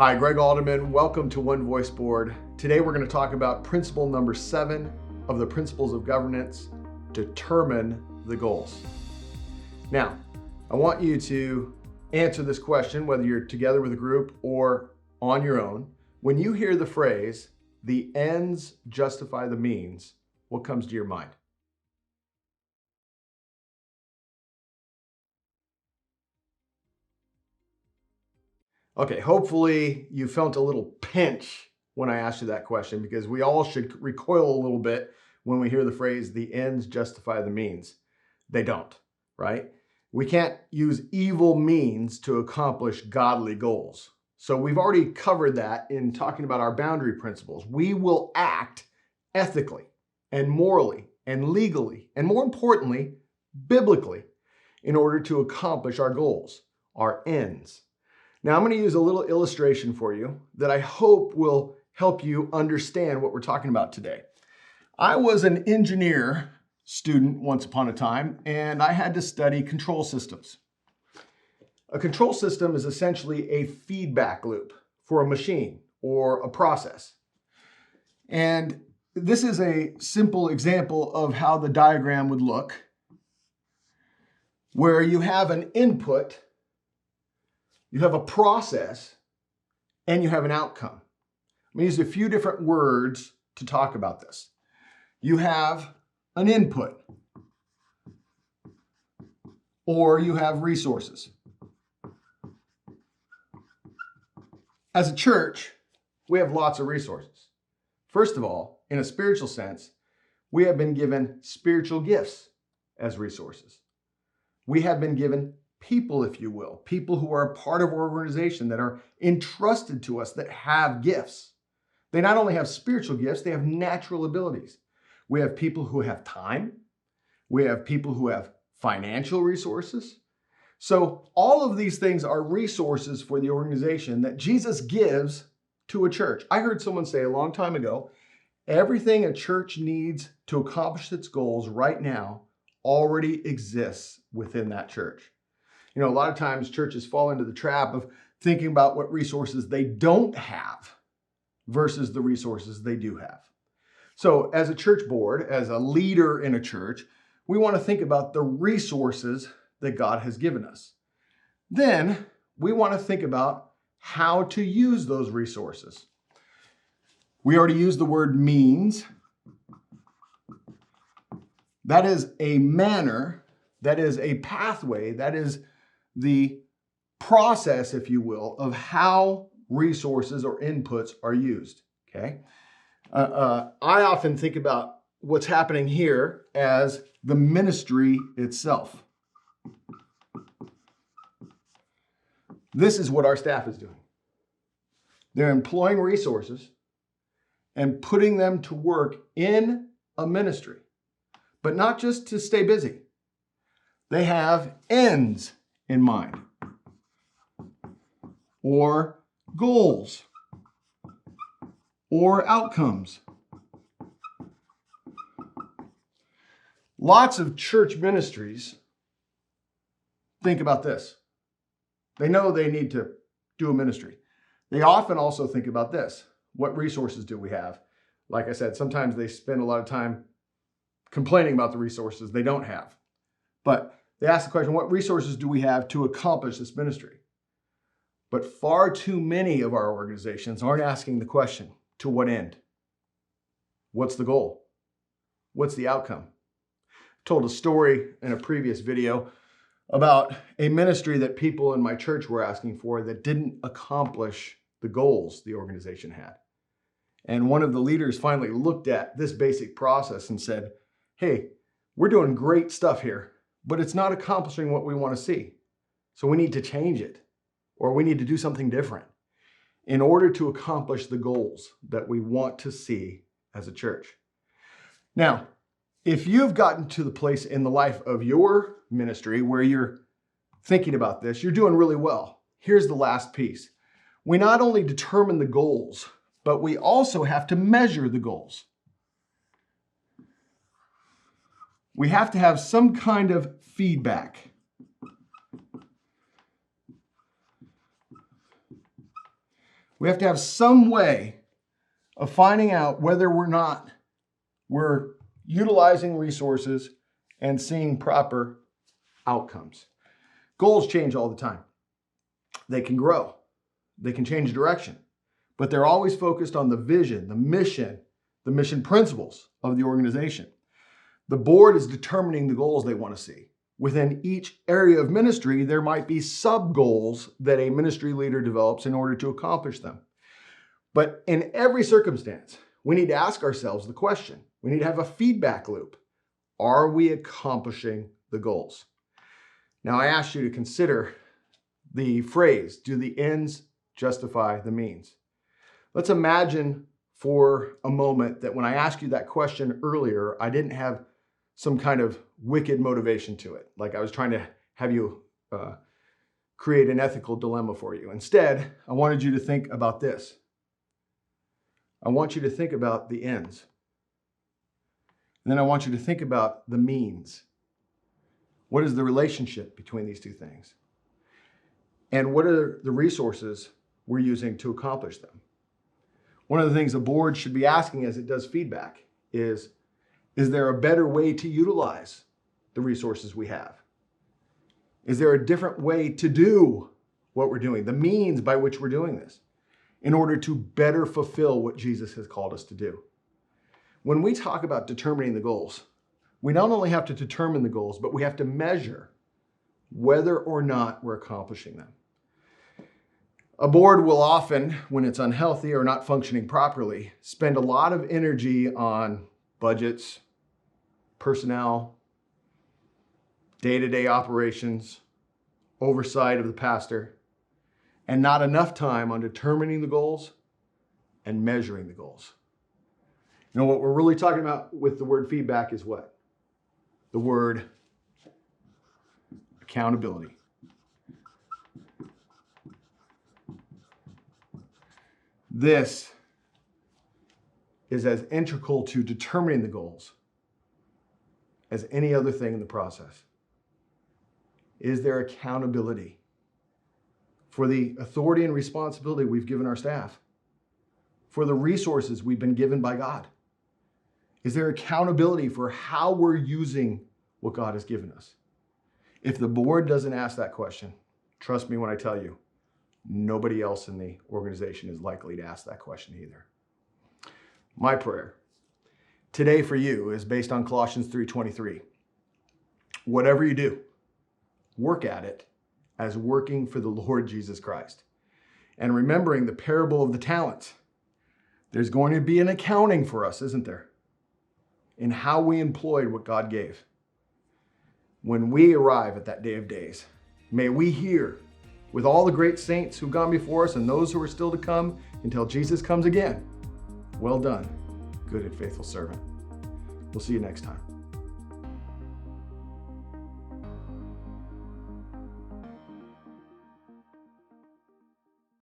Hi, Greg Alderman. Welcome to One Voice Board. Today we're going to talk about principle number 7 of the principles of governance: determine the goals. Now, I want you to answer this question, whether you're together with a group or on your own. When you hear the phrase, the ends justify the means, what comes to your mind? Okay, hopefully you felt a little pinch when I asked you that question, because we all should recoil a little bit when we hear the phrase, the ends justify the means. They don't, right? We can't use evil means to accomplish godly goals. So we've already covered that in talking about our boundary principles. We will act ethically and morally and legally, and more importantly, biblically, in order to accomplish our goals, our ends. Now, I'm going to use a little illustration for you that I hope will help you understand what we're talking about today. I was an engineer student once upon a time, and I had to study control systems. A control system is essentially a feedback loop for a machine or a process. And this is a simple example of how the diagram would look, where you have an input, you have a process, and you have an outcome. I'm going to use a few different words to talk about this. You have an input, or you have resources. As a church, we have lots of resources. First of all, in a spiritual sense, we have been given spiritual gifts as resources. We have been given people, if you will, people who are a part of our organization that are entrusted to us, that have gifts. They not only have spiritual gifts, they have natural abilities. We have people who have time. We have people who have financial resources. So all of these things are resources for the organization that Jesus gives to a church. I heard someone say a long time ago, everything a church needs to accomplish its goals right now already exists within that church. You know, a lot of times churches fall into the trap of thinking about what resources they don't have versus the resources they do have. So as a church board, as a leader in a church, we want to think about the resources that God has given us. Then we want to think about how to use those resources. We already used the word means. That is a manner, that is a pathway, that is the process, if you will, of how resources or inputs are used, okay? I often think about what's happening here as the ministry itself. This is what our staff is doing. They're employing resources and putting them to work in a ministry, but not just to stay busy. They have ends in mind, or goals, or outcomes. Lots of church ministries think about this. They know they need to do a ministry. They often also think about this. What resources do we have? Like I said, sometimes they spend a lot of time complaining about the resources they don't have. But they ask the question, what resources do we have to accomplish this ministry? But far too many of our organizations aren't asking the question, to what end? What's the goal? What's the outcome? I told a story in a previous video about a ministry that people in my church were asking for that didn't accomplish the goals the organization had. And one of the leaders finally looked at this basic process and said, hey, we're doing great stuff here, but it's not accomplishing what we want to see. So we need to change it, or we need to do something different in order to accomplish the goals that we want to see as a church. Now, if you've gotten to the place in the life of your ministry where you're thinking about this, you're doing really well. Here's the last piece. We not only determine the goals, but we also have to measure the goals. We have to have some kind of feedback. We have to have some way of finding out whether or not we're utilizing resources and seeing proper outcomes. Goals change all the time. They can grow. They can change direction. But they're always focused on the vision, the mission principles of the organization. The board is determining the goals they want to see. Within each area of ministry, there might be sub-goals that a ministry leader develops in order to accomplish them. But in every circumstance, we need to ask ourselves the question. We need to have a feedback loop. Are we accomplishing the goals? Now, I asked you to consider the phrase, do the ends justify the means? Let's imagine for a moment that when I asked you that question earlier, I didn't have some kind of wicked motivation to it. Like I was trying to have you create an ethical dilemma for you. Instead, I wanted you to think about this. I want you to think about the ends. And then I want you to think about the means. What is the relationship between these two things? And what are the resources we're using to accomplish them? One of the things the board should be asking as it does feedback is there a better way to utilize the resources we have? Is there a different way to do what we're doing, the means by which we're doing this, in order to better fulfill what Jesus has called us to do? When we talk about determining the goals, we not only have to determine the goals, but we have to measure whether or not we're accomplishing them. A board will often, when it's unhealthy or not functioning properly, spend a lot of energy on budgets, personnel, day-to-day operations, oversight of the pastor, and not enough time on determining the goals and measuring the goals. You know, what we're really talking about with the word feedback is what? The word accountability. This is as integral to determining the goals as any other thing in the process. Is there accountability for the authority and responsibility we've given our staff? For the resources we've been given by God? Is there accountability for how we're using what God has given us? If the board doesn't ask that question, trust me when I tell you, nobody else in the organization is likely to ask that question either. My prayer today for you is based on Colossians 3:23. Whatever you do, work at it as working for the Lord Jesus Christ. And remembering the parable of the talents, there's going to be an accounting for us, isn't there? In how we employed what God gave. When we arrive at that day of days, may we hear with all the great saints who've gone before us and those who are still to come until Jesus comes again. Well done, good and faithful servant. We'll see you next time.